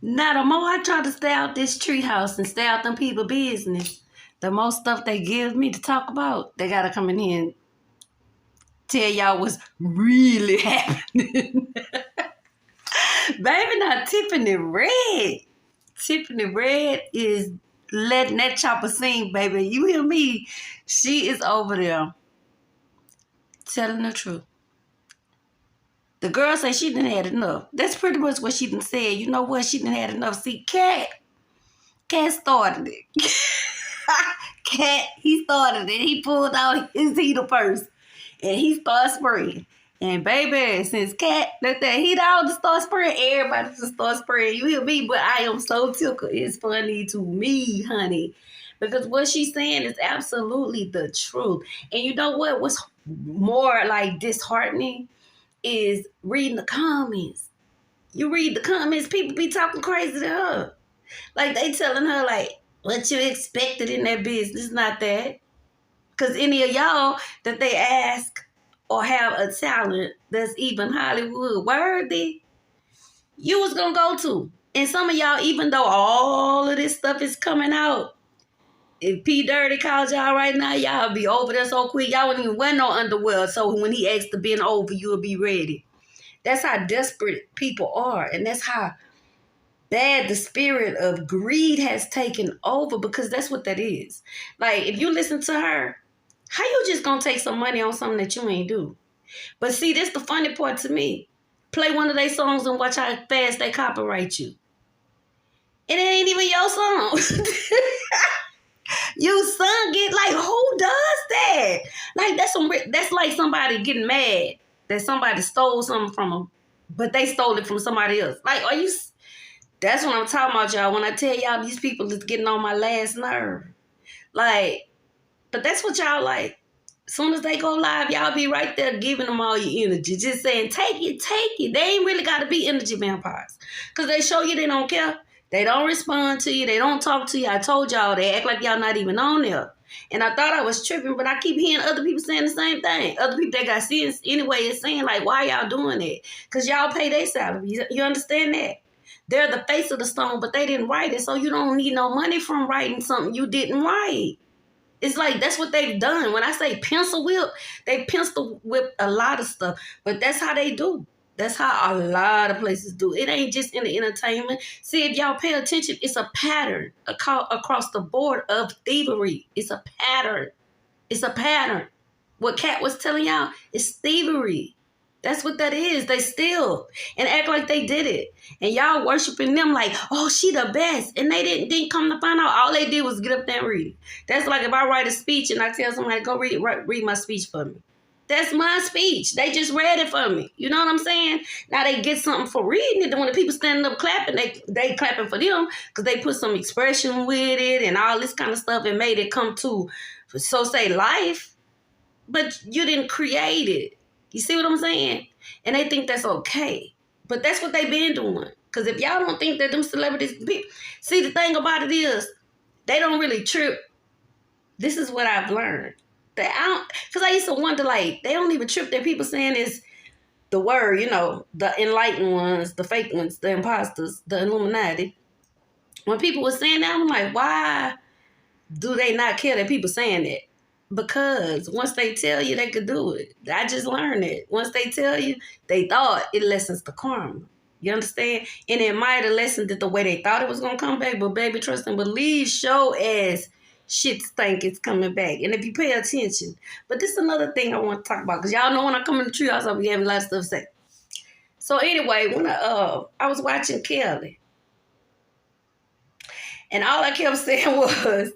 Now, the more I try to stay out this treehouse and stay out them people business, the more stuff they give me to talk about, they gotta come in here and tell y'all what's really happening. Baby, now Tiffany Redd. Tiffany Redd is letting that chopper sing, baby. You hear me? She is over there telling the truth. The girl say she done had enough. That's pretty much what she done said. You know what? She done had enough. See, Cat started it. Cat, he started it. He pulled out his heater first. And he started spraying. And baby, since Cat let that heat out to start spraying, everybody just start spraying. You hear me? But I am so tickled. It's funny to me, honey. Because what she's saying is absolutely the truth. And you know what? What's more like disheartening is reading the comments. You read the comments, people be talking crazy to her. Like they telling her like, what you expected in that business, not that. Because any of y'all that they ask or have a talent that's even Hollywood worthy, you was going to go to. And some of y'all, even though all of this stuff is coming out, if P. Dirty called y'all right now, y'all be over there so quick. Y'all wouldn't even wear no underwear. So when he asks to bend over, you'll be ready. That's how desperate people are. And that's how bad the spirit of greed has taken over, because that's what that is. Like, if you listen to her, how you just gonna take some money on something that you ain't do? But see, this the funny part to me. Play one of their songs and watch how fast they copyright you. And it ain't even your song. You sung it. Like, who does that? Like, that's like somebody getting mad that somebody stole something from them, but they stole it from somebody else. Like, are you... That's what I'm talking about, y'all. When I tell y'all these people is getting on my last nerve. Like, but that's what y'all like. As soon as they go live, y'all be right there giving them all your energy. Just saying, take it, take it. They ain't really got to be energy vampires. Because they show you they don't care. They don't respond to you. They don't talk to you. I told y'all, they act like y'all not even on there. And I thought I was tripping, but I keep hearing other people saying the same thing. Other people that got sense anyway is saying, like, why y'all doing it? Because y'all pay their salary. You understand that? They're the face of the stone, but they didn't write it, so you don't need no money from writing something you didn't write. It's like, that's what they've done. When I say pencil whip, they pencil whip a lot of stuff, but that's how they do. That's how a lot of places do. It ain't just in the entertainment. See, if y'all pay attention, it's a pattern across the board of thievery. It's a pattern. It's a pattern. What Kat was telling y'all is thievery. That's what that is. They steal and act like they did it. And y'all worshiping them like, oh, she the best. And they didn't come to find out. All they did was get up there and read it. That's like if I write a speech and I tell somebody, go read my speech for me. That's my speech. They just read it for me. You know what I'm saying? Now they get something for reading it. And when the people standing up clapping, they clapping for them because they put some expression with it and all this kind of stuff and made it come to, so say, life. But you didn't create it. You see what I'm saying? And they think that's okay. But that's what they been doing. Because if y'all don't think that them celebrities... See, the thing about it is, they don't really trip. This is what I've learned. Because I used to wonder, like, they don't even trip that people saying is the word, you know, the enlightened ones, the fake ones, the imposters, the Illuminati. When people were saying that, I'm like, why do they not care that people saying that? Because once they tell you, they could do it. I just learned it. Once they tell you, they thought it lessens the karma. You understand? And it might have lessened it the way they thought it was going to come back. But baby, trust and believe, show as shit stink it's coming back. And if you pay attention. But this is another thing I want to talk about. Because y'all know when I come in the treehouse, I'll be having a lot of stuff to say. So anyway, when I was watching Kelly. And all I kept saying was,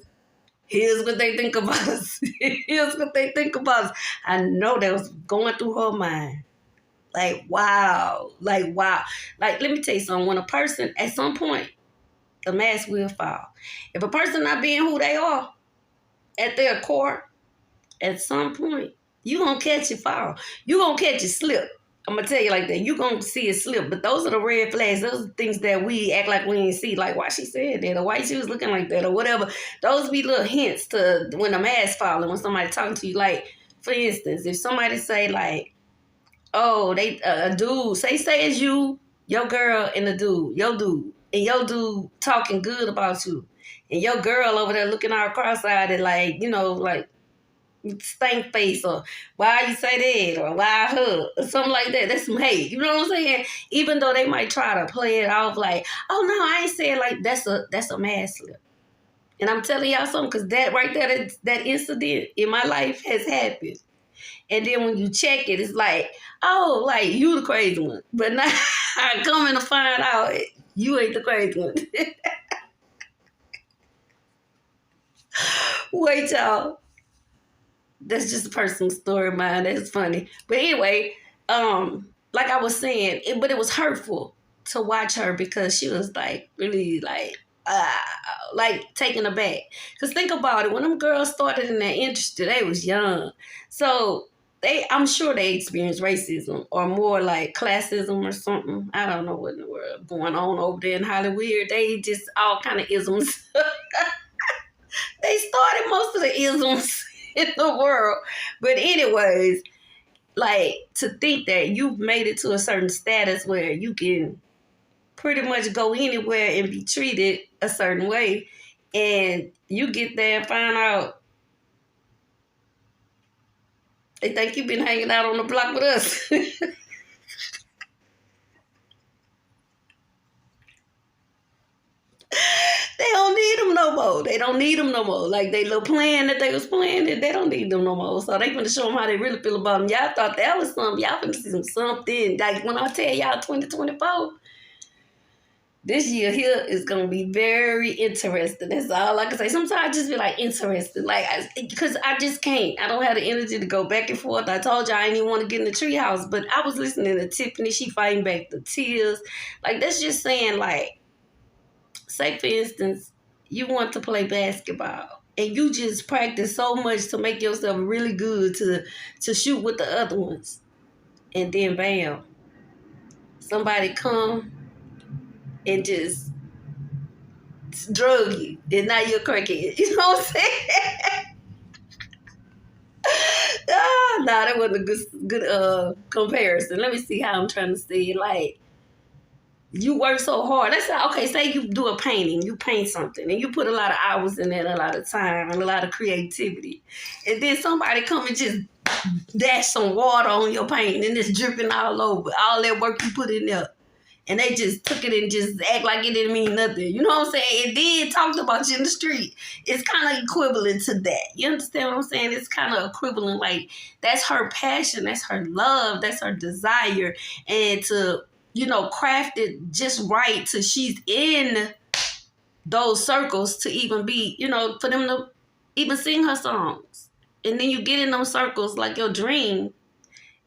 here's what they think about us. Here's what they think about us. I know that was going through her mind. Like, wow. Like, wow. Like, let me tell you something. When a person, at some point, the mask will fall. If a person not being who they are at their core, at some point, you're going to catch it fall. You're going to catch it slip. I'm going to tell you like that. You're going to see it slip. But those are the red flags. Those are things that we act like we didn't see. Like, why she said that? Or why she was looking like that? Or whatever. Those be little hints to when the mask falling, when somebody talking to you. Like, for instance, if somebody say like, oh, they a dude, say it's you, your girl, and the dude, your dude. and your dude talking good about you, and your girl over there looking all cross-eyed and like, like stank face, or why you say that, or why her, or something like that. That's some hate. You know what I'm saying? Even though they might try to play it off like, oh no, I ain't saying like that's a mad slip. And I'm telling y'all something, because that right there, that incident in my life has happened. And then when you check it, it's like, oh, like you the crazy one. But now I coming to find out you ain't the crazy one. Wait, y'all. That's just a personal story of mine. That's funny. But anyway, like I was saying, but it was hurtful to watch her, because she was like really like taken aback. Because think about it, when them girls started in that industry, they was young. So I'm sure they experienced racism, or more like classism or something. I don't know what in the world going on over there in Hollywood. They just all kind of isms. They started most of the isms in the world. But anyways, like, to think that you've made it to a certain status where you can pretty much go anywhere and be treated a certain way, and you get there and find out they think you've been hanging out on the block with us. They don't need them no more. They don't need them no more. Like, they little plan that they was playing, they don't need them no more. So they finna show them how they really feel about them. Y'all thought that was something. Y'all finna see something. Like, when I tell y'all 2024, this year here is going to be very interesting. That's all I can say. Sometimes I just be like, interesting. Like, because I just can't. I don't have the energy to go back and forth. I told y'all I didn't even want to get in the treehouse, but I was listening to Tiffany. She fighting back the tears. Like, that's just saying, like, say, for instance, you want to play basketball, and you just practice so much to make yourself really good to shoot with the other ones. And then, bam, somebody come and just drug you, and now you're a crackhead. You know what I'm saying? Nah, that wasn't a good comparison. Let me see how I'm trying to say it. Like, you work so hard. Let's say, okay, say you do a painting, you paint something, and you put a lot of hours in it, a lot of time, and a lot of creativity. And then somebody come and just dash some water on your painting, and it's dripping all over, all that work you put in there. And they just took it and just act like it didn't mean nothing. You know what I'm saying? And then talked about you in the street. It's kind of equivalent to that. You understand what I'm saying? It's kind of equivalent. Like, that's her passion. That's her love. That's her desire. And to, craft it just right till she's in those circles to even be, for them to even sing her songs. And then you get in those circles like your dream.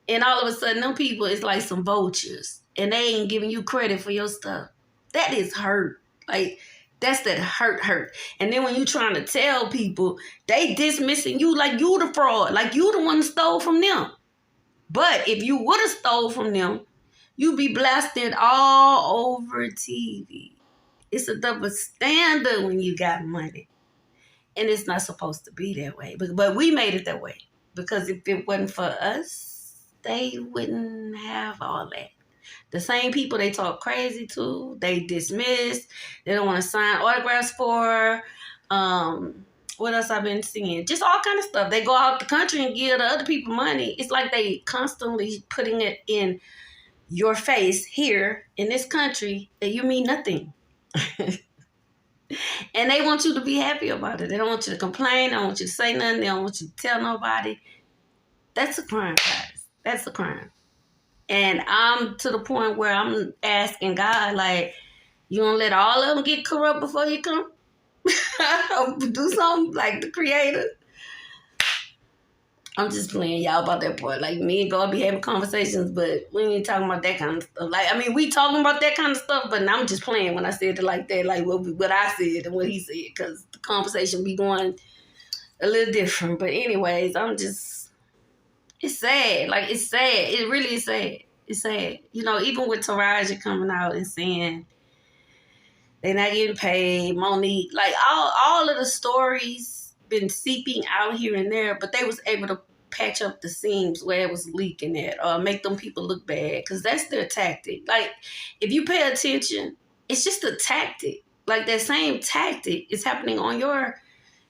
And all of a sudden, them people is like some vultures. And they ain't giving you credit for your stuff. That is hurt. Like, that's that hurt. And then when you trying to tell people, they dismissing you like you the fraud. Like, you the one who stole from them. But if you would have stole from them, you be blasted all over TV. It's a double standard when you got money. And it's not supposed to be that way. But we made it that way. Because if it wasn't for us, they wouldn't have all that. The same people they talk crazy to, they dismiss, they don't want to sign autographs for. What else I've been seeing? Just all kind of stuff. They go out the country and give the other people money. It's like they constantly putting it in your face here in this country that you mean nothing. And they want you to be happy about it. They don't want you to complain. They don't want you to say nothing. They don't want you to tell nobody. That's a crime, guys. That's a crime. And I'm to the point where I'm asking God, like, you gonna let all of them get corrupt before you come? Do something like the Creator. I'm just playing y'all about that part. Like, me and God be having conversations, but we ain't talking about that kind of stuff. Like, I mean, we talking about that kind of stuff, but I'm just playing when I said it like that, like what I said and what he said, because the conversation be going a little different. But anyways, it's sad. Like, it's sad. It really is sad. It's sad. Even with Taraji coming out and saying they're not getting paid, Monique, like, all of the stories been seeping out here and there, but they was able to patch up the seams where it was leaking at, or make them people look bad, because that's their tactic. Like, if you pay attention it's just a tactic. Like that same tactic is happening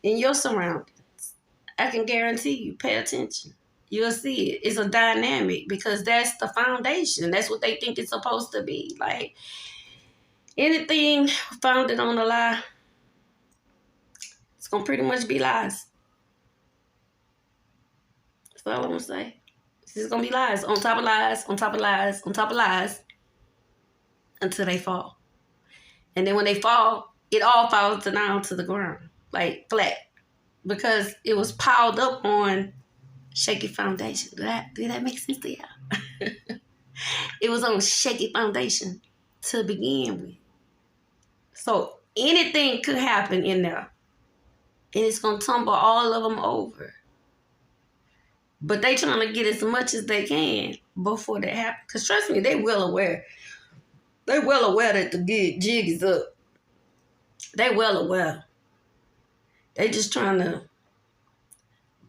in your surroundings. I can guarantee you, pay attention. You'll see it. It's a dynamic because that's the foundation. That's what they think it's supposed to be. Like anything founded on a lie, it's gonna pretty much be lies. That's all I'm gonna say. It's just gonna be lies on top of lies, on top of lies, on top of lies, until they fall. And then when they fall, it all falls down to the ground, like flat, because it was piled up on shaky foundation. Did that make sense to y'all? It was on shaky foundation to begin with. So anything could happen in there. And it's going to tumble all of them over. But they trying to get as much as they can before that happens. Because trust me, they well aware. They well aware that the jig is up. They well aware. They just trying to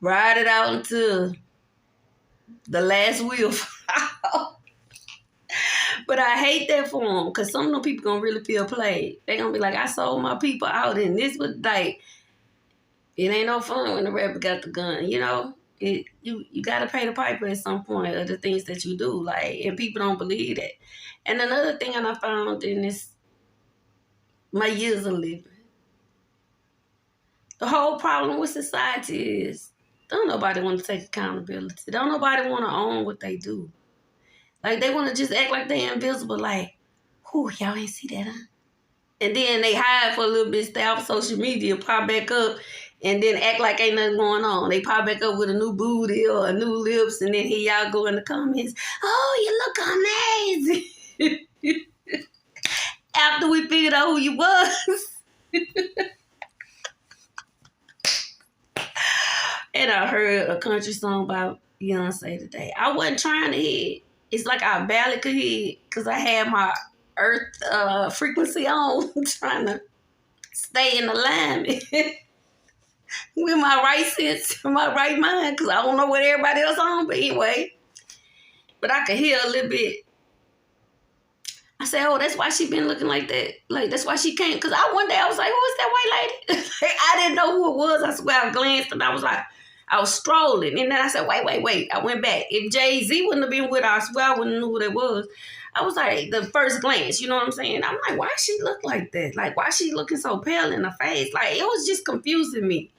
ride it out until the last wheel fall. But I hate that for them because some of them people gonna really feel played. They gonna be like, I sold my people out and this was like, it ain't no fun when the rapper got the gun, you know? You gotta pay the piper at some point of the things that you do, like, and people don't believe that. And another thing I found in this, my years of living, the whole problem with society is don't nobody want to take accountability. Don't nobody want to own what they do. Like, they want to just act like they invisible, like, whew, y'all ain't see that, huh? And then they hide for a little bit, stay off social media, pop back up, and then act like ain't nothing going on. They pop back up with a new booty or a new lips, and then here y'all go in the comments, oh, you look amazing. After we figured out who you was. And I heard a country song about Beyonce today. I wasn't trying to hear it. It's like I barely could hear it because I had my earth frequency on, trying to stay in alignment with my right sense, my right mind, because I don't know what everybody else on, but anyway. But I could hear a little bit. I said, oh, that's why she been looking like that. Like, that's why she can't. Because one day I was like, who is that white lady? I didn't know who it was. I swear I glanced and I was like, I was strolling. And then I said, wait. I went back. If Jay-Z wouldn't have been with her, I swear I wouldn't know who that was. I was like, the first glance, you know what I'm saying? I'm like, why she look like that? Like, why she looking so pale in the face? Like, it was just confusing me.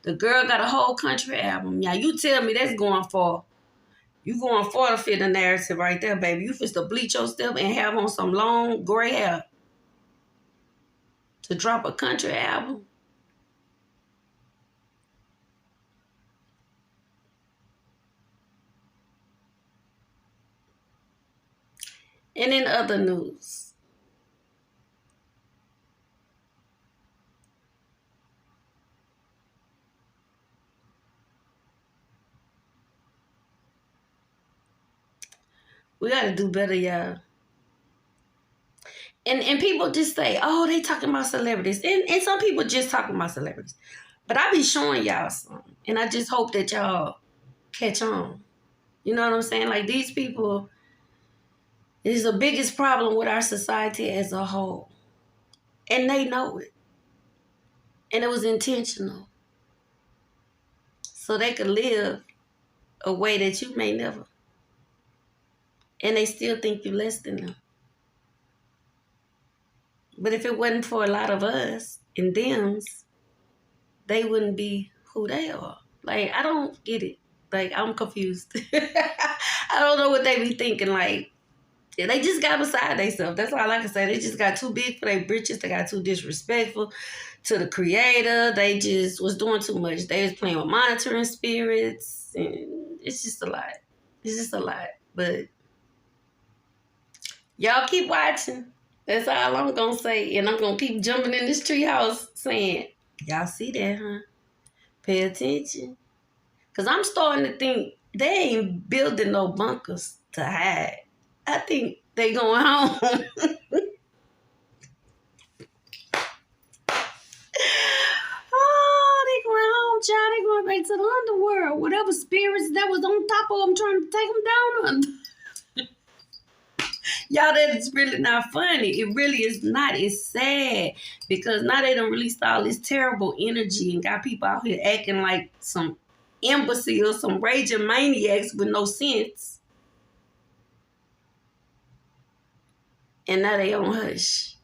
The girl got a whole country album. Yeah, you tell me that's going for. You going for to fit the narrative right there, baby. You fit to bleach your stuff and have on some long gray hair to drop a country album. And in other news, we got to do better, y'all. And people just say, oh, they talking about celebrities. And some people just talking about celebrities. But I be showing y'all something. And I just hope that y'all catch on. You know what I'm saying? Like, these people, it is the biggest problem with our society as a whole. And they know it. And it was intentional. So they could live a way that you may never. And they still think you less than them. But if it wasn't for a lot of us and thems, they wouldn't be who they are. Like, I don't get it. Like, I'm confused. I don't know what they be thinking. Like, they just got beside themselves. That's all I can say. They just got too big for their britches. They got too disrespectful to the creator. They just was doing too much. They was playing with monitoring spirits. And it's just a lot. It's just a lot. But y'all keep watching. That's all I'm going to say. And I'm going to keep jumping in this treehouse saying, y'all see that, huh? Pay attention. Because I'm starting to think they ain't building no bunkers to hide. I think they going home. Oh, they going home, child. They going back to the underworld. Whatever spirits that was on top of them trying to take them down under. Y'all, that is really not funny. It really is not. It's sad because now they done released all this terrible energy and got people out here acting like some imbeciles, some raging maniacs with no sense. And now they on hush.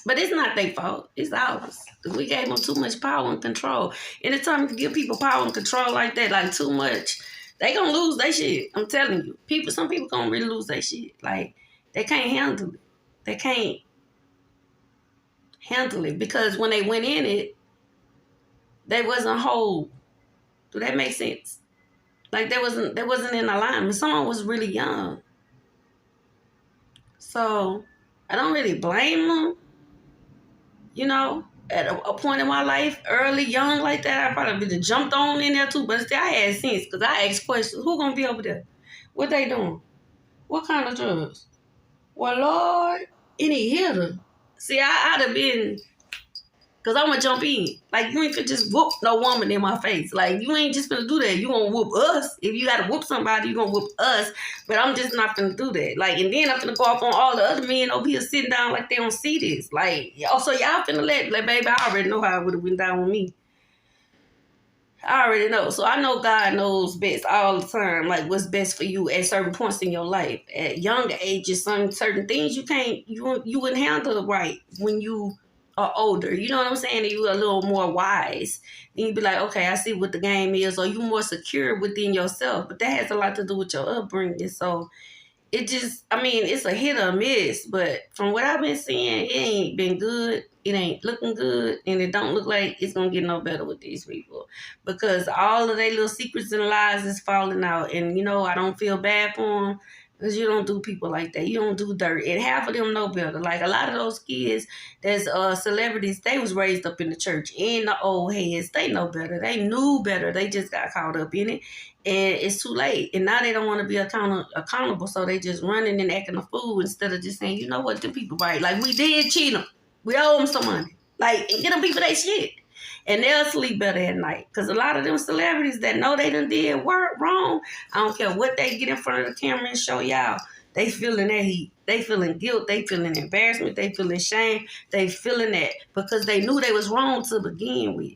But it's not their fault. It's ours. We gave them too much power and control. Anytime you give people power and control like that, like too much, they gonna lose their shit. I'm telling you. Some people gonna really lose their shit. Like, they can't handle it. They can't handle it because when they went in it, they wasn't whole. Do that make sense? Like, they wasn't in alignment. Someone was really young. So I don't really blame them. You know, at a point in my life, early, young like that, I probably would have jumped on in there too. But still, I had sense because I asked questions. Who gonna be over there? What they doing? What kind of drugs? Well, Lord, any hitter. See, I'd have been, because I'm going to jump in. Like, you ain't finna just whoop no woman in my face. Like, you ain't just finna do that. You gonna whoop us. If you got to whoop somebody, you gonna whoop us. But I'm just not finna do that. Like, and then I'm finna go off on all the other men over here sitting down like they don't see this. Like, so y'all finna like, baby, I already know how it would have went down with me. I already know. So I know God knows best all the time, like what's best for you at certain points in your life. At younger ages, certain things you wouldn't handle right when you are older. You know what I'm saying? And you're a little more wise. Then you'd be like, okay, I see what the game is, or you more secure within yourself. But that has a lot to do with your upbringing. So it just, I mean, it's a hit or miss, but from what I've been seeing, it ain't been good. It ain't looking good, and it don't look like it's going to get no better with these people because all of their little secrets and lies is falling out. And, you know, I don't feel bad for them because you don't do people like that. You don't do dirt. And half of them know better. Like a lot of those kids that's celebrities, they was raised up in the church. And the old heads, they know better. They knew better. They just got caught up in it. And it's too late. And now they don't want to be accountable, so they just running and acting a fool instead of just saying, you know what, the people right. Like, we did cheat them. We owe them some money. Like, and get them people their shit. And they'll sleep better at night. Because a lot of them celebrities that know they done did work wrong, I don't care what they get in front of the camera and show y'all, they feeling that heat. They feeling guilt. They feeling embarrassment. They feeling shame. They feeling that because they knew they was wrong to begin with.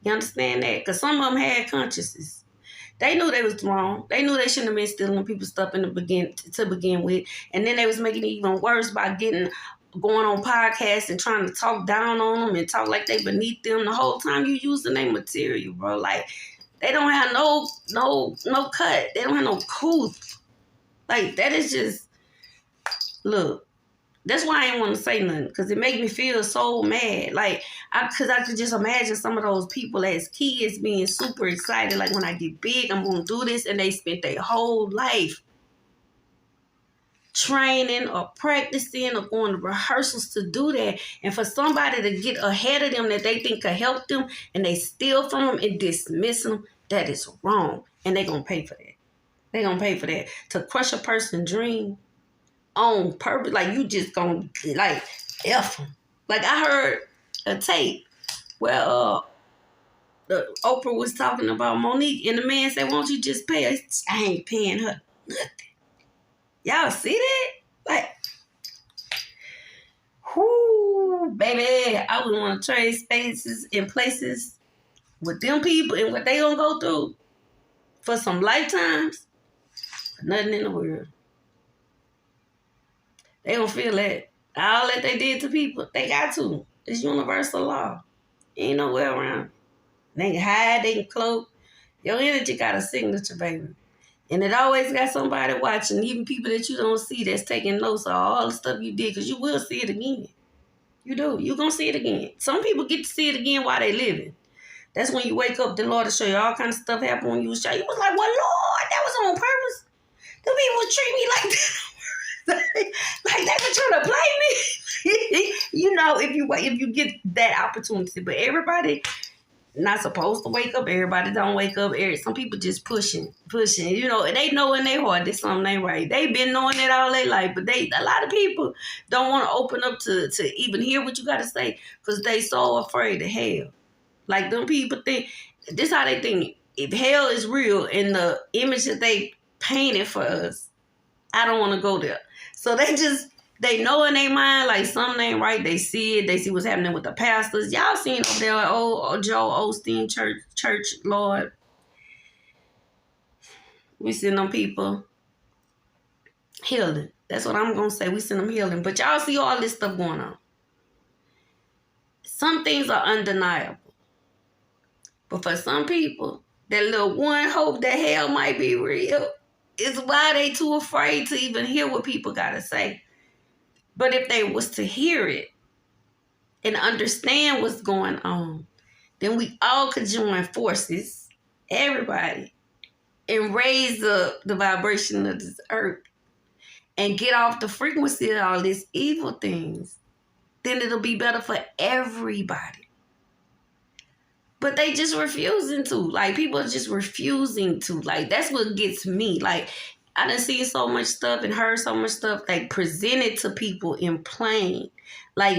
You understand that? Because some of them had consciences. They knew they was wrong. They knew they shouldn't have been stealing people's stuff to begin with. And then they was making it even worse by going on podcasts and trying to talk down on them and talk like they beneath them the whole time you using their material, bro. Like, they don't have no cut. They don't have no couth. Like, that is just, look. That's why I didn't want to say nothing, because it made me feel so mad. Like, because I could just imagine some of those people as kids being super excited. Like, when I get big, I'm going to do this. And they spent their whole life training or practicing or going to rehearsals to do that. And for somebody to get ahead of them that they think could help them and they steal from them and dismiss them, that is wrong. And they're going to pay for that. They're going to pay for that. To crush a person's dream on purpose, like, you just gonna, like, F them. Like, I heard a tape where Oprah was talking about Monique, and the man said, won't you just pay her? I ain't paying her nothing. Y'all see that? Like, whoo, baby, I would want to trade spaces and places with them people and what they gonna go through for some lifetimes. Nothing in the world. They don't feel that. All that they did to people, they got to. It's universal law. Ain't nowhere around. They can hide, they can cloak. Your energy got a signature, baby. And it always got somebody watching, even people that you don't see that's taking notes of all the stuff you did, because you will see it again. You do. You're going to see it again. Some people get to see it again while they living. That's when you wake up, the Lord will show you all kinds of stuff happen when you was child. You was like, well, Lord, that was on purpose. The people treat me like that. Like they were trying to play me. You know, if you get that opportunity. But everybody not supposed to wake up. Everybody don't wake up. Some people just pushing. You know, and they know in their heart that something ain't right. They been knowing it all their life. But a lot of people don't want to open up to even hear what you got to say because they so afraid of hell. Like, them people think, this how they think. if hell is real and the image that they painted for us, I don't want to go there. So they know in their mind, like, something ain't right. They see it. They see what's happening with the pastors. Y'all seen over there, Joel Osteen church, Lord. We send them people healing. That's what I'm going to say. We send them healing. But y'all see all this stuff going on. Some things are undeniable. But for some people, that little one hope that hell might be real is why they too afraid to even hear what people got to say. But if they was to hear it and understand what's going on, then we all could join forces, everybody, and raise up the vibration of this earth and get off the frequency of all these evil things. Then it'll be better for everybody. But they just refusing to. Like, people are just refusing to. Like, that's what gets me. Like, I done seen so much stuff and heard so much stuff, like, presented to people in plain, like,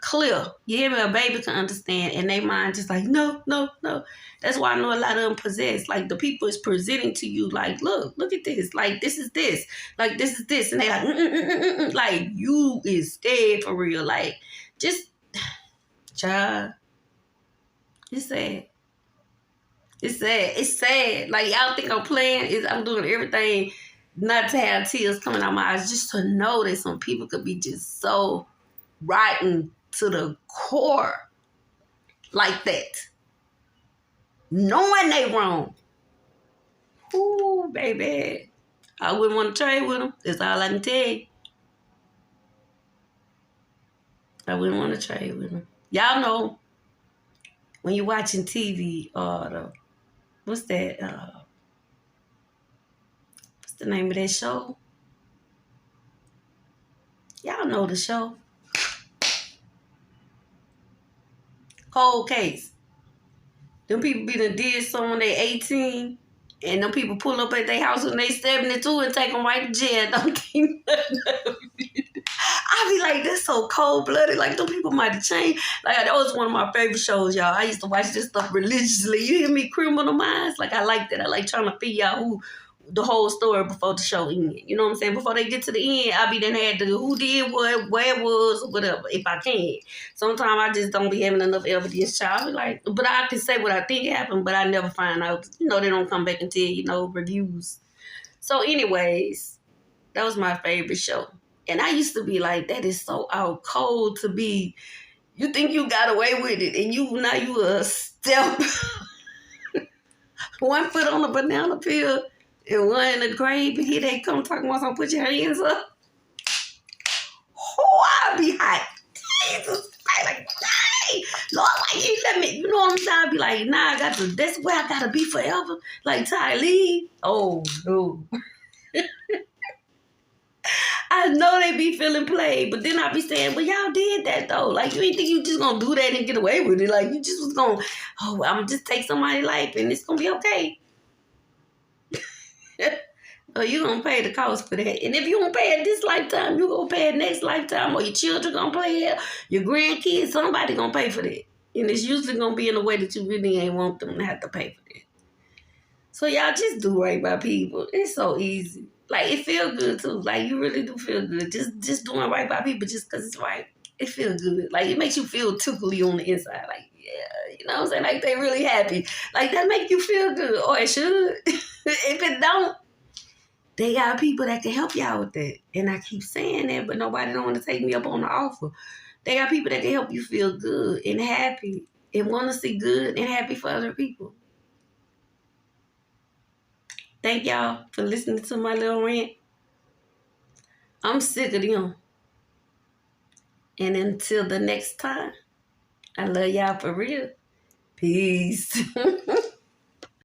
clear. You hear me? A baby can understand, and they mind just like, no, no, no. That's why I know a lot of them possessed. Like, the people is presenting to you, like, look at this. Like, this is this. Like, this is this. And they like, like, you is scared for real. Like, just, child, it's sad. It's sad. It's sad. Like, y'all think I'm playing? I'm doing everything not to have tears coming out my eyes, just to know that some people could be just so rotten to the core like that, knowing they wrong. Ooh, baby, I wouldn't want to trade with them. That's all I can tell you. I wouldn't want to trade with them. Y'all know when you're watching TV, what's that? What's the name of that show? Y'all know the show. Cold Case. Them people be done did something when they 18, and them people pull up at their house when they 72 and take them right to jail. Don't think nothing of it. I be like, that's so cold-blooded. Like, them people might have changed. Like, that was one of my favorite shows, y'all. I used to watch this stuff religiously. You hear me? Criminal Minds? Like, I like that. I like trying to figure out who the whole story before the show end. You know what I'm saying? Before they get to the end, I be then had to who did what, where it was, whatever, if I can. Sometimes I just don't be having enough evidence, child. Like, but I can say what I think happened, but I never find out. You know, they don't come back and tell you, reviews. So anyways, that was my favorite show. And I used to be like, that is so out cold to be, you think you got away with it, and now you a step, 1 foot on a banana peel, and one in the grave, and here they come talking about something, put your hands up. Oh, I be hot. Jesus Christ, like, hey, Lord, why you let me, you know what I'm saying? I be like, nah, that's where I gotta be forever. Like Ty Lee. Oh, no. I know they be feeling played, but then I be saying, well, y'all did that, though. Like, you ain't think you just gonna do that and get away with it. Like, you just was gonna, I'm gonna just take somebody's life, and it's gonna be okay. Or you gonna pay the cost for that. And if you don't pay it this lifetime, you gonna pay it next lifetime, or your children gonna pay it, your grandkids, somebody gonna pay for that. And it's usually gonna be in a way that you really ain't want them to have to pay for that. So y'all just do right by people. It's so easy. Like, it feel good too. Like, you really do feel good. Just doing right by people just because it's right. It feels good. Like, it makes you feel tickly on the inside. Like, yeah, you know what I'm saying? Like, they really happy. Like, that make you feel good. Or it should. If it don't, they got people that can help y'all with that. And I keep saying that, but nobody don't want to take me up on the offer. They got people that can help you feel good and happy and want to see good and happy for other people. Thank y'all for listening to my little rant. I'm sick of them. And until the next time, I love y'all for real. Peace.